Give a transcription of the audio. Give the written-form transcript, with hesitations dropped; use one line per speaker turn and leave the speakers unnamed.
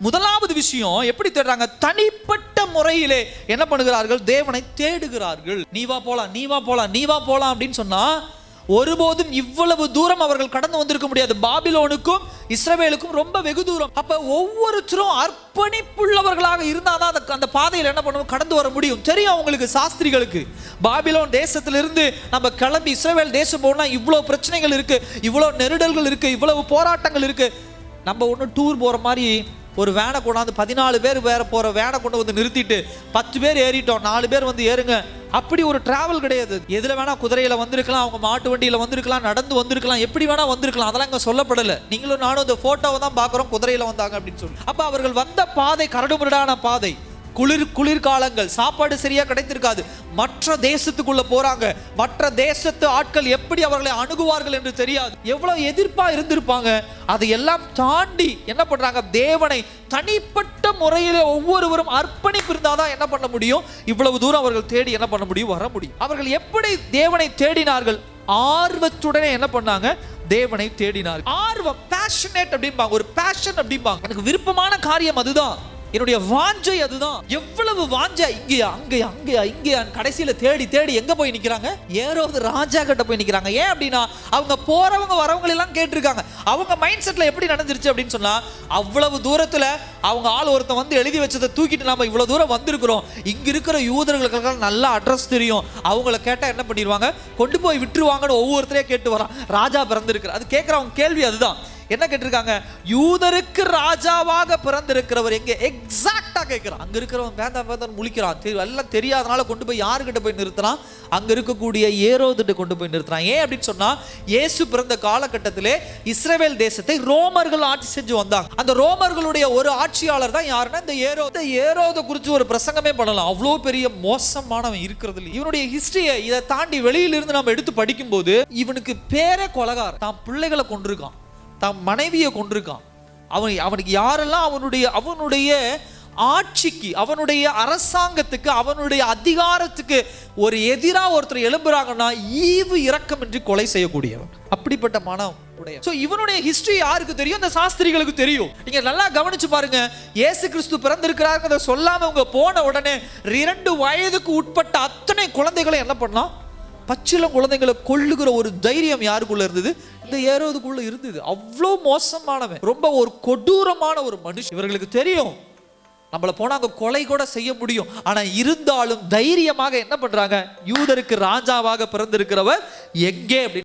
முதலாவது விஷயம் எப்படி தேடுறாங்க? தனிப்பட்ட முறையிலே என்ன பண்ணுகிறார்கள்? தேவனை தேடுகிறார்கள். நீ வா போலாம், நீ வா போலாம், நீ வா போலாம் அப்படின்னு சொன்னா ஒருபோதும் இவ்வளவு தூரம் அவர்கள் கடந்து வந்திருக்க முடியாது. பாபிலோனுக்கும் இஸ்ரவேலுக்கும் ரொம்ப வெகு தூரம். அப்ப ஒவ்வொருத்தரும் அர்ப்பணிப்புள்ளவர்களாக இருந்தாதான் அந்த பாதையில் என்ன பண்ணுவோம், கடந்து வர முடியும். தெரியும் அவங்களுக்கு, சாஸ்திரிகளுக்கு, பாபிலோன் தேசத்திலிருந்து நம்ம கிளம்பி இஸ்ரவேல் தேசம் போனா இவ்வளவு பிரச்சனைகள் இருக்கு, இவ்வளவு நெருடல்கள் இருக்கு, இவ்வளவு போராட்டங்கள் இருக்கு. நம்ம ஒன்றும் டூர் போற மாதிரி ஒரு வேனை கொண்டாந்து 14 பேர் வேற போற வேனை கொண்டு வந்து நிறுத்திட்டு 10 பேர் ஏறிட்டோம், 4 பேர் வந்து ஏறுங்க, அப்படி ஒரு டிராவல் கிடையாது. எதுல வேணா, குதிரையில வந்திருக்கலாம், அவங்க மாட்டு வண்டியில வந்திருக்கலாம், நடந்து வந்திருக்கலாம், எப்படி வேணா வந்திருக்கலாம். அதெல்லாம் இங்க சொல்லப்படல. நீங்களும் நானும் இந்த போட்டோவை தான் பாக்குறோம், குதிரையில வந்தாங்க அப்படின்னு சொல்லி. அப்ப அவர்கள் வந்த பாதை கரடுமுரடான பாதை, குளிர்காலங்கள், சாப்பாடு சரியா கிடைத்திருக்காது, மற்ற தேசத்துக்குள்ள போறாங்க, மற்ற தேசத்து ஆட்கள் எப்படி அவர்களை அணுகுவார்கள் என்று தெரியாது, எவ்வளவு எதிர்ப்பா இருந்திருப்பாங்க. அதையெல்லாம் தாண்டி என்ன பண்றாங்க? தேவனை தனிப்பட்ட முறையிலே ஒவ்வொருவரும் அர்ப்பணிப்பு இருந்தாதான் என்ன பண்ண முடியும், இவ்வளவு தூரம் அவர்கள் தேடி என்ன பண்ண முடியும், வர முடியும். அவர்கள் எப்படி தேவனை தேடினார்கள்? ஆர்வத்துடனே என்ன பண்ணாங்க? தேவனை தேடினார்கள். ஆர்வம், பேஷனேட் அப்படிம்பாங்க, ஒரு பேஷன் அப்படிம்பாங்க. எனக்கு விருப்பமான காரியம் அதுதான், என்னுடைய வாஞ்சை அதுதான். எவ்வளவு வாஞ்சை, இங்கேயா அங்கேயா அங்கேயா இங்கேயா, கடைசியில தேடி தேடி எங்க போய் நிக்கிறாங்க? ஏரோது ராஜா கிட்ட போய் நிக்கிறாங்க. ஏன் அப்படின்னா அவங்க போறவங்க வரவங்க எல்லாம் கேட்டிருக்காங்க. அவங்க மைண்ட் செட்ல எப்படி நடந்துருச்சு அப்படின்னு சொன்னா, அவ்வளவு தூரத்துல அவங்க ஆள் ஒருத்தன் வந்து எழுதி வச்சதை தூக்கிட்டு நாம இவ்வளவு தூரம் வந்திருக்கிறோம், இங்க இருக்கிற யூதர்களுக்கு நல்ல அட்ரஸ் தெரியும், அவங்கள கேட்டா என்ன பண்ணிடுவாங்க, கொண்டு போய் விட்டுருவாங்கன்னு ஒவ்வொருத்தரையே கேட்டு வரான். ராஜா பிறந்திருக்கிற, அது கேட்கிறவங்க கேள்வி அதுதான். என்ன கேட்டிருக்காங்க? யூதருக்கு ராஜாவாக பிறந்திருக்கிறவர் எங்கே? எக்ஸாக்டா கேட்கிறான். அங்க இருக்கிறவன் வேண்டாம் முழிக்கிறான். எல்லாம் தெரியாதனால கொண்டு போய் யாருக்கிட்ட போய் நிறுத்துறான்? அங்க இருக்கக்கூடிய ஏரோதுகிட்ட கொண்டு போய் நிறுத்துறான். ஏன் அப்படின்னு சொன்னா, இயேசு பிறந்த காலகட்டத்திலே இஸ்ரவேல் தேசத்தை ரோமர்கள் ஆட்சி செஞ்சு வந்தாங்க. அந்த ரோமர்களுடைய ஒரு ஆட்சியாளர் தான் யாருன்னா இந்த ஏரோது. ஏரோதை குறித்து ஒரு பிரசங்கமே பண்ணலாம், அவ்வளோ பெரிய மோசமானவன் இருக்கிறது. இவனுடைய ஹிஸ்டரியை இதை தாண்டி வெளியிலிருந்து நம்ம எடுத்து படிக்கும் போது, இவனுக்கு பேரே கொலகாரன். தான் பிள்ளைகளை கொண்டிருக்கான், தன் மனைவியை கொண்டிருக்கான். அவனுக்கு யாரெல்லாம் அவனுடைய ஆட்சிக்கு, அவனுடைய அரசாங்கத்துக்கு, அவனுடைய அதிகாரத்துக்கு ஒரு எதிராக ஒருத்தர் எழும்புறாங்கன்னா ஈவு இரக்கம் என்று கொலை செய்யக்கூடியவன். அப்படிப்பட்ட மனம் உடைய. சோ இவனுடைய ஹிஸ்டரி யாருக்கு தெரியும்? இந்த சாஸ்திரிகளுக்கு தெரியும். நீங்க நல்லா கவனிச்சு பாருங்க. இயேசு கிறிஸ்து பிறந்திருக்கிறார் சொல்லாம அவங்க போன உடனே 2 வயதுக்கு உட்பட்ட அத்தனை குழந்தைகளை என்ன பண்ணலாம்? பச்சிளம் குழந்தைகளை கொல்லுகிற ஒரு தைரியம் யாருக்குள்ள இருந்தது? இந்த ஏரோதுக்குள்ள இருந்தது. அவ்வளோ மோசமானவன், ரொம்ப ஒரு கொடூரமான ஒரு மனுஷன். இவர்களுக்கு தெரியும் நம்மள போனா அங்க கொலை கூட செய்ய முடியும். ஆனா இருந்தாலும் தைரியமாக என்ன பண்றாங்க? யூதருக்கு ராஜாவாக பிறந்திருக்கிறவர் எங்கே அப்படின்னு